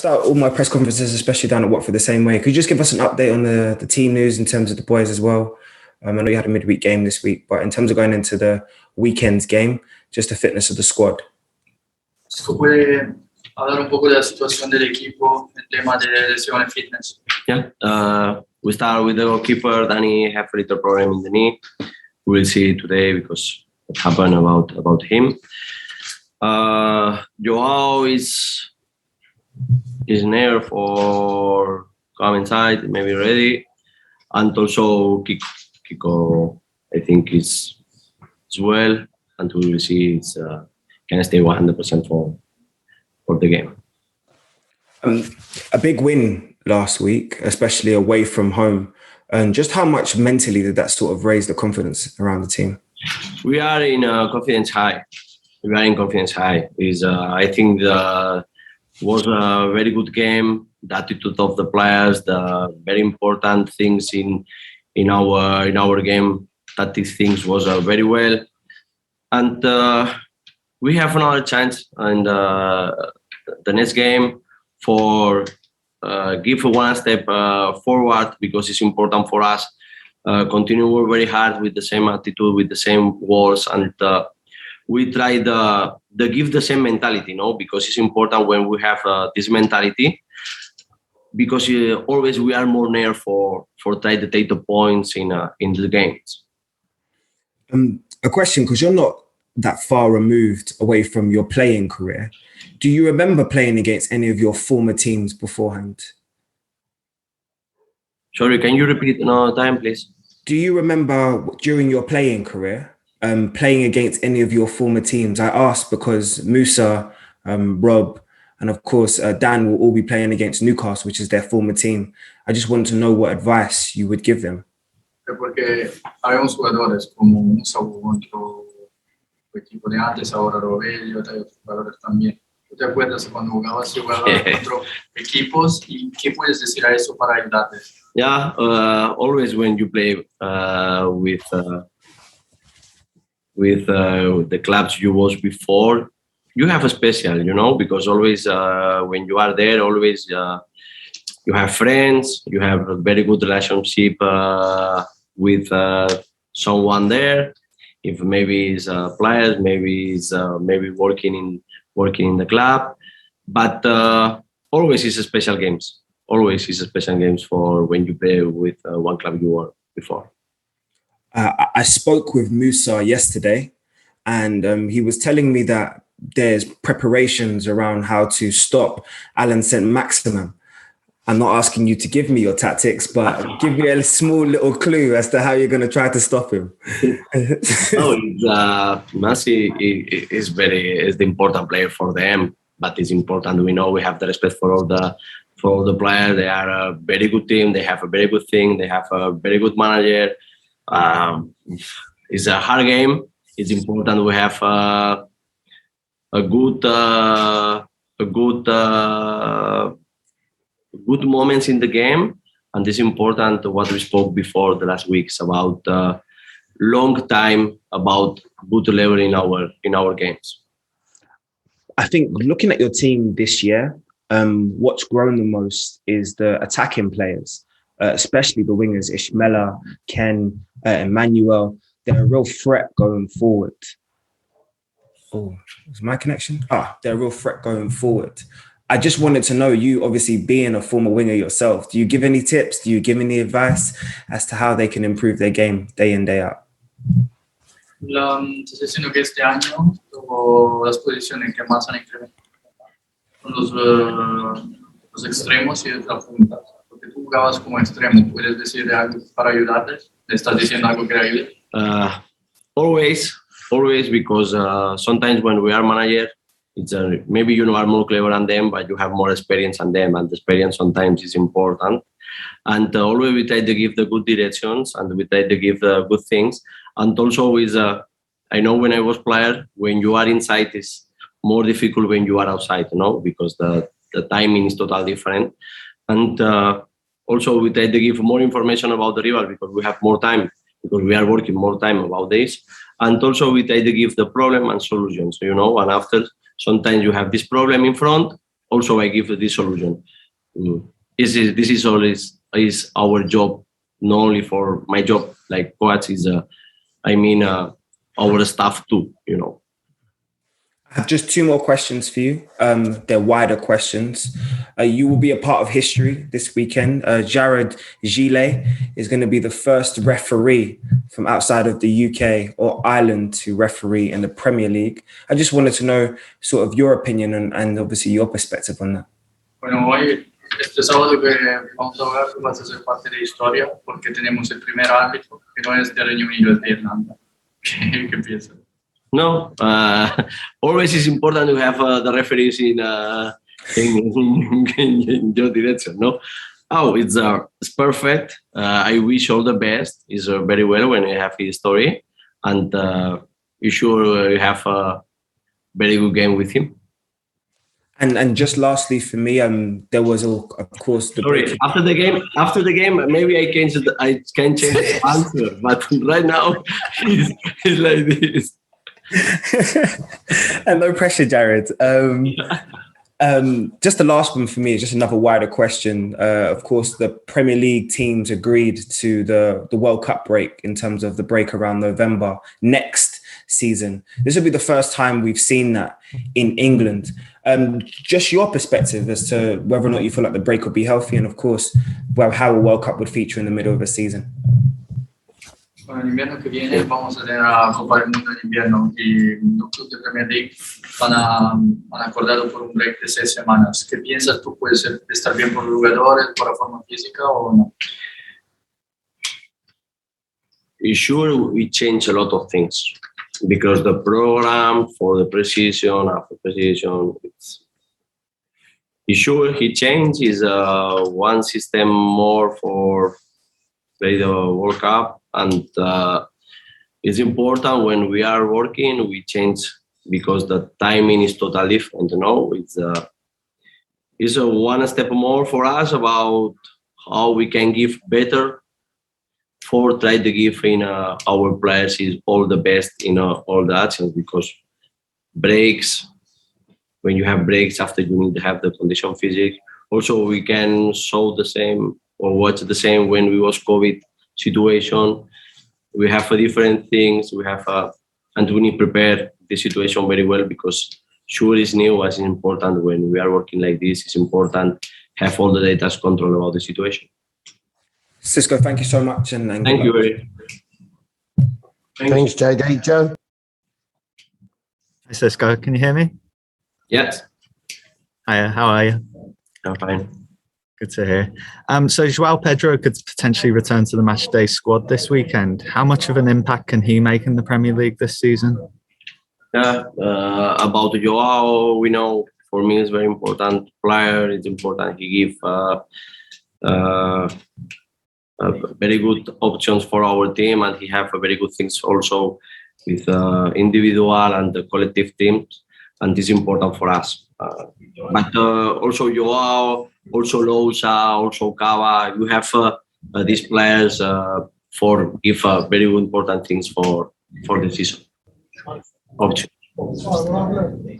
start all my press conferences, especially down at Watford, the same way. Could you just give us an update on the team news in terms of the boys as well? I know you had a midweek game this week, but in terms of going into the weekend's game, just the fitness of the squad. Xisco puede hablar un poco de la situación del equipo en tema de lesión y fitness. Yeah, we start with the goalkeeper. Danny have a little problem in the knee. We'll see today because what happened about him. Joao is near for come inside, maybe ready, and also Kiko I think is well, and we will see it's can stay 100% for the game. A big win last week, especially away from home. And just how much mentally did that sort of raise the confidence around the team? We are in confidence high. I think was a very good game. The attitude of the players, the very important things in our game. That these things was very well, and we have another chance in the next game for give one step forward, because it's important for us. Continue work very hard with the same attitude, with the same goals, and we try to give the same mentality, because it's important when we have this mentality, because always we are more near for try to take the points in the games. A question, because you're not that far removed away from your playing career. Do you remember playing against any of your former teams beforehand? Sorry, can you repeat another time, please? Do you remember during your playing career playing against any of your former teams? I asked because Musa, Rob, and of course Dan will all be playing against Newcastle, which is their former team. I just wanted to know what advice you would give them. Porque habemos jugadores como Musa jugó en tu equipo de antes, ahora Robello, hay otros jugadores también. ¿Tú te acuerdas cuando jugabas contra equipos y qué puedes decir a eso para ayudarte? Yeah, always when you play with the clubs you was before, you have a special, because always when you are there, always you have friends, you have a very good relationship with someone there. If maybe it's players, maybe it's maybe working in the club, but always is a special games. Always is a special games for when you play with one club you were before. I spoke with Musa yesterday, and he was telling me that there's preparations around how to stop Alan Saint-Maximin. I'm not asking you to give me your tactics, but give me a small little clue as to how you're going to try to stop him. Messi is the important player for them, but it's important. We know we have the respect for all the players. They are a very good team. They have a very good thing. They have a very good manager. It's a hard game. It's important we have a good moments in the game, and it's important what we spoke before the last weeks about long time, about good level in our games. I think looking at your team this year, what's grown the most is the attacking players, especially the wingers, Ishmael, Ken, Emmanuel. They're a real threat going forward. Oh, is my connection? They're a real threat going forward. I just wanted to know, you obviously being a former winger yourself, do you give any tips? Do you give any advice as to how they can improve their game day in, day out? Estoy diciendo que este año tuvo las posiciones que más han incrementado son los extremos y las puntas. Porque tú jugabas como extremo, ¿puedes decir algo para ayudarles? ¿Le estás diciendo algo que le ayude? Always, because sometimes when we are manager, it's maybe you are more clever than them, but you have more experience than them, and the experience sometimes is important. And always we try to give the good directions, and we try to give the good things. And also I know when I was player, when you are inside is more difficult when you are outside, because the timing is totally different. And also we try to give more information about the rival because we have more time, because we are working more time about this. And also we try to give the problem and solutions, and after sometimes you have this problem in front, also I give this solution. This is always is our job, not only for my job like coach is our staff too, I have just two more questions for you. They're wider questions. You will be a part of history this weekend. Jared Gillet is going to be the first referee from outside of the UK or Ireland to referee in the Premier League. I just wanted to know sort of your opinion and obviously your perspective on that. Bueno, hoy, este sábado que vamos a hablar, tú vas a ser parte de la historia porque tenemos el primer árbitro que no es de Reino Unido, es de Irlanda. ¿Qué piensas? No, always is important to have the referees in your direction. No, it's perfect. I wish all the best. It's very well when you have his story, and you sure you have a very good game with him. And just lastly for me, there was of course the Sorry, after the game, maybe I can change the answer, but right now he's like this. And no pressure, Jared. Just the last one for me is just another wider question. Of course, the Premier League teams agreed to the World Cup break in terms of the break around November next season. This will be the first time we've seen that in England. Just your perspective as to whether or not you feel like the break will be healthy, and of course, how a World Cup would feature in the middle of a season. Bueno, el invierno que viene vamos a tener la Copa del Mundo en invierno y los clubes de Premier League han acordado por un break de 6 semanas. ¿Qué piensas tú? ¿Puede estar bien por los jugadores, por la forma física o no? Sure, we change a lot of things because the program for the precision, after precision, it's sure he changes one system more for play the World Cup. And it's important when we are working, we change because the timing is totally different. It's a one step more for us about how we can give better for try to give in our players is all the best in all the actions because breaks, when you have breaks after you need to have the condition physics. Also, we can show the same or watch the same when we was COVID situation. We have different things. We have and we need to prepare the situation very well because sure is new as important when we are working like this. It's important have all the data control about the situation. Xisco, thank you so much. And thank you very much. Thanks, JD. Joe? Hi, Xisco. Can you hear me? Yes. Hiya, how are you? I'm fine. Good to hear. So João Pedro could potentially return to the matchday squad this weekend. How much of an impact can he make in the Premier League this season? About João, we know for me it's very important player. It's important he give very good options for our team, and he have very good things also with individual and the collective teams, and it's important for us. But also João, also Lousa, also Cava, you have these players for give very important things for the season. Option.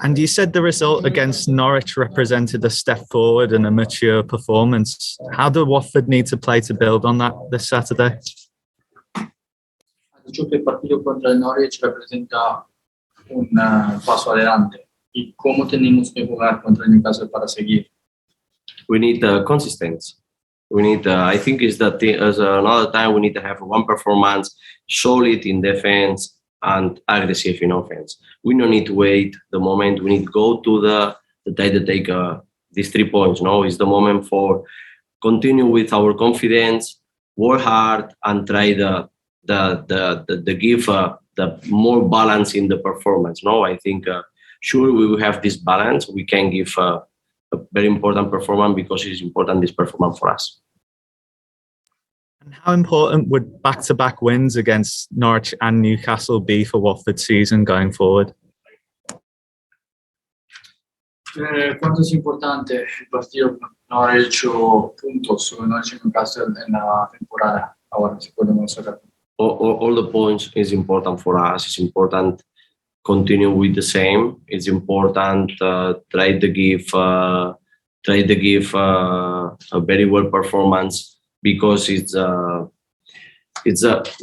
And you said the result against Norwich represented a step forward and a mature performance. How do Watford need to play to build on that this Saturday? Dicho que el partido contra el Norwich representa un paso adelante. ¿Y cómo tenemos que jugar contra el Newcastle para seguir? We need consistency. We need, I think, is that as another time we need to have one performance solid in defense and aggressive in offense. We don't need to wait the moment. We need to go to the try to take these 3 points. No, it's the moment for continue with our confidence, work hard, and try the give the more balance in the performance. No, I think sure we will have this balance. We can give a very important performance because it's important this performance for us. And how important would back-to-back wins against Norwich and Newcastle be for Watford's season going forward? ¿Cuánto es importante el partido que no ha hecho puntos sobre Norwich y Newcastle en la temporada? Ahora si podemos cerrar. All the points is important for us. It's important continue with the same. It's important try to give try to give a very well performance, because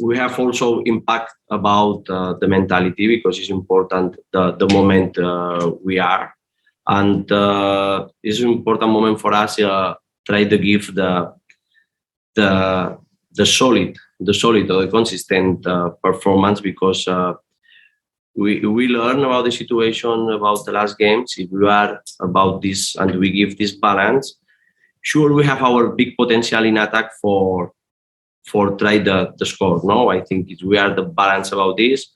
we have also impact about the mentality, because it's important the moment we are, and it's an important moment for us. Try to give the solid or the consistent performance, because we learn about the situation about the last games. If we are about this and we give this balance, sure, we have our big potential in attack for try the score. No, I think we are the balance about this,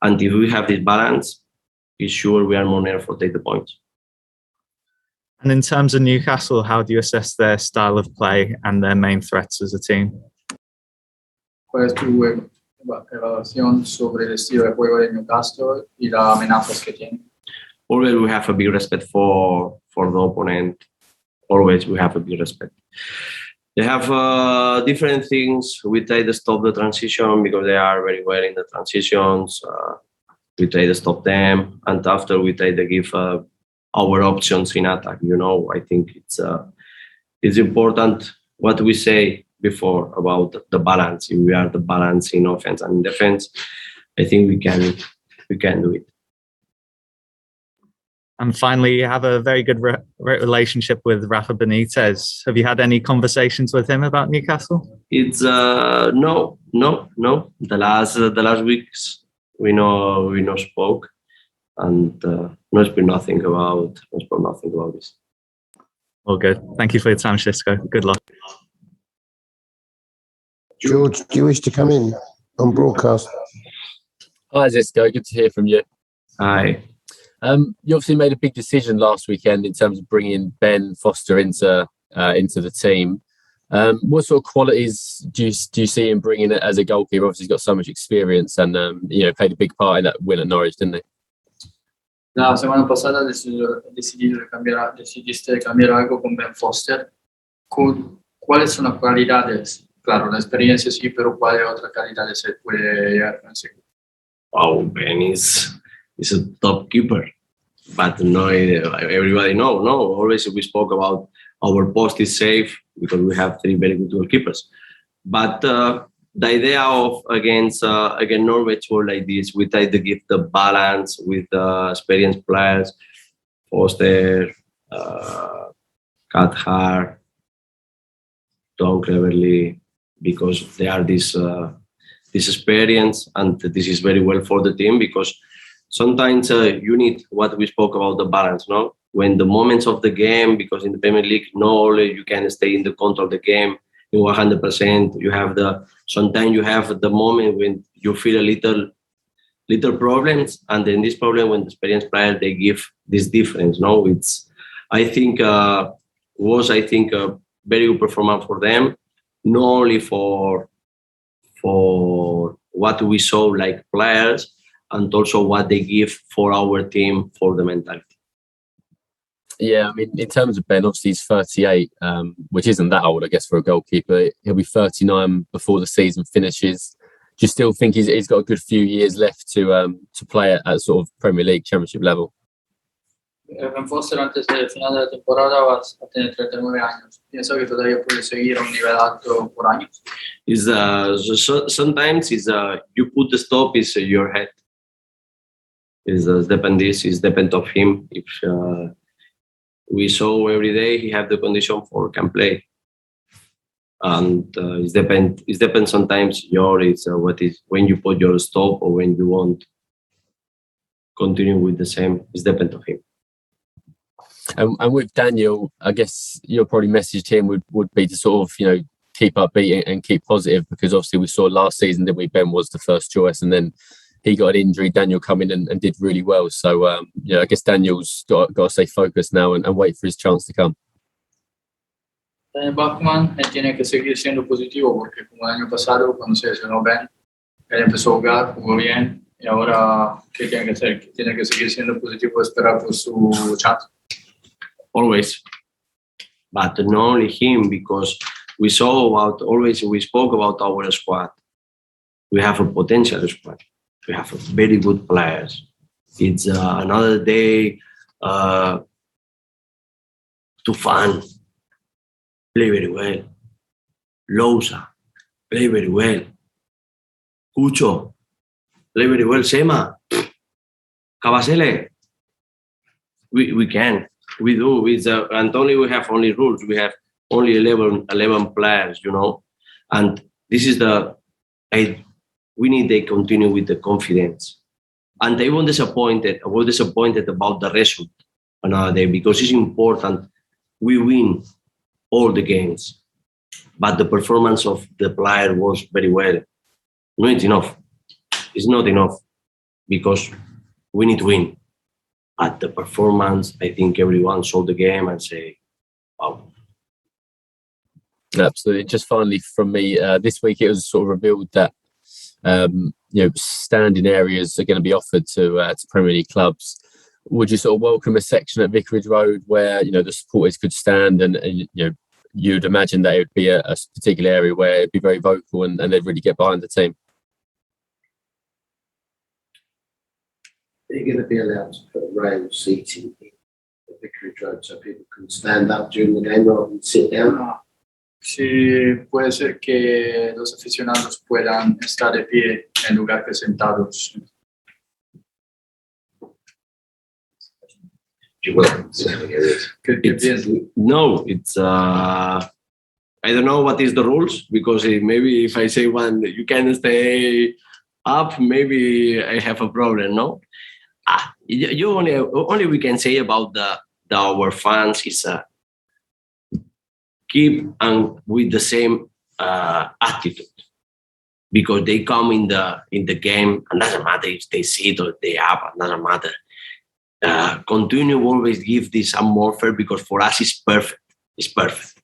and if we have this balance, it's sure we are more near for take the points. And in terms of Newcastle, how do you assess their style of play and their main threats as a team? ¿Cuál es tu evaluación sobre el estilo de juego de Newcastle y las amenazas que tiene? Always we have a big respect for the opponent. Always we have a big respect. They have different things. We try to stop the transition because they are very well in the transitions. We try to stop them, and after we try to give our options in attack. I think it's important what we say before about the balance. If we are the balance in offense and in defense, I think we can do it. And finally, you have a very good relationship with Rafa Benitez. Have you had any conversations with him about Newcastle? It's no. The last weeks we know spoke, and no speak nothing about this. All good. Thank you for your time, Xisco. Good luck. George, do you wish to come in on broadcast? Hi, Xisco. Good to hear from you. Hi. You obviously made a big decision last weekend in terms of bringing Ben Foster into the team. What sort of qualities do you see him bringing it as a goalkeeper? Obviously, he's got so much experience and played a big part in that win at Norwich, didn't he? La semana pasada decidiste cambiar algo con Ben Foster. ¿Cuáles son las cualidades? Claro, la experiencia sí, pero ¿cuáles otras calidades se puede llegar a conseguir? Oh, Ben is a top keeper, but no, everybody know. No, always we spoke about our post is safe because we have 3 very good goalkeepers. But the idea of against Norwich was like this. We try to give the balance with the experienced players, Foster, Cathcart, Tom Cleverley, because they are this experience, and this is very well for the team, because sometimes you need what we spoke about, the balance, no? When the moments of the game, because in the Premier League, not only you can stay in the control of the game in 100%. Sometimes you have the moment when you feel a little problems, and then this problem when the experienced player they give this difference. No, I think a very good performance for them, not only for what we saw like players, and also what they give for our team for the mentality. Yeah, I mean, in terms of Ben, obviously he's 38, which isn't that old, I guess, for a goalkeeper. He'll be 39 before the season finishes. Do you still think he's got a good few years left to play at sort of Premier League Championship level? Ben Foster antes del final de la temporada vas a tener 39 años. ¿Piensa que todavía puede seguir a un nivel alto por años? Sometimes you put the stop is your head. Depend of him. If we saw every day he have the condition for can play, and it depends sometimes what is when you put your stop or when you want continue with the same. It depends of him. And with Daniel, I guess your probably message to him would be to sort of keep upbeat and keep positive, because obviously we saw last season that Ben was the first choice, and then he got an injury. Daniel come in and did really well. So I guess Daniel's got to stay focused now and wait for his chance to come. Daniel Bachmann tiene que seguir siendo positivo, porque como el año pasado cuando se lesionó Ben, él empezó a jugar, jugó bien, y ahora ¿qué tiene que hacer? Tiene que seguir siendo positivo, esperar por su chance. Always, but not only him, because we spoke about our squad. We have a potential squad. We have very good players. It's another day to Tufan, play very well. Lousa, play very well. Cucho, play very well. Sema, Cabasele, we can. We do. And only we have only rules. We have only 11 players, And this is we need to continue with the confidence. And I was disappointed about the result another day because it's important. We win all the games, but the performance of the player was very well. Not enough. It's not enough because we need to win. At the performance, I think everyone saw the game and say, wow. Absolutely. Just finally from me, this week it was sort of revealed that standing areas are going to be offered to Premier League clubs. Would you sort of welcome a section at Vicarage Road where the supporters could stand and you'd imagine that it would be a particular area where it'd be very vocal and they'd really get behind the team? They're going to be allowed to put rail seating in the Vicarage Road so people can stand up during the game rather than sit down. Sí, puede ser que los aficionados puedan estar de pie en lugar de sentados. No, it's I don't know what is the rules because maybe if I say one, you can stay up. Maybe I have a problem. No, you only we can say about our fans is keep with the same attitude because they come in the game and doesn't matter if they sit or they up. Doesn't matter. Continue always give this some more fair because for us it's perfect. It's perfect.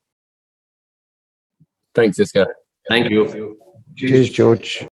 Thanks, Xisco. Thank you. Cheers, George.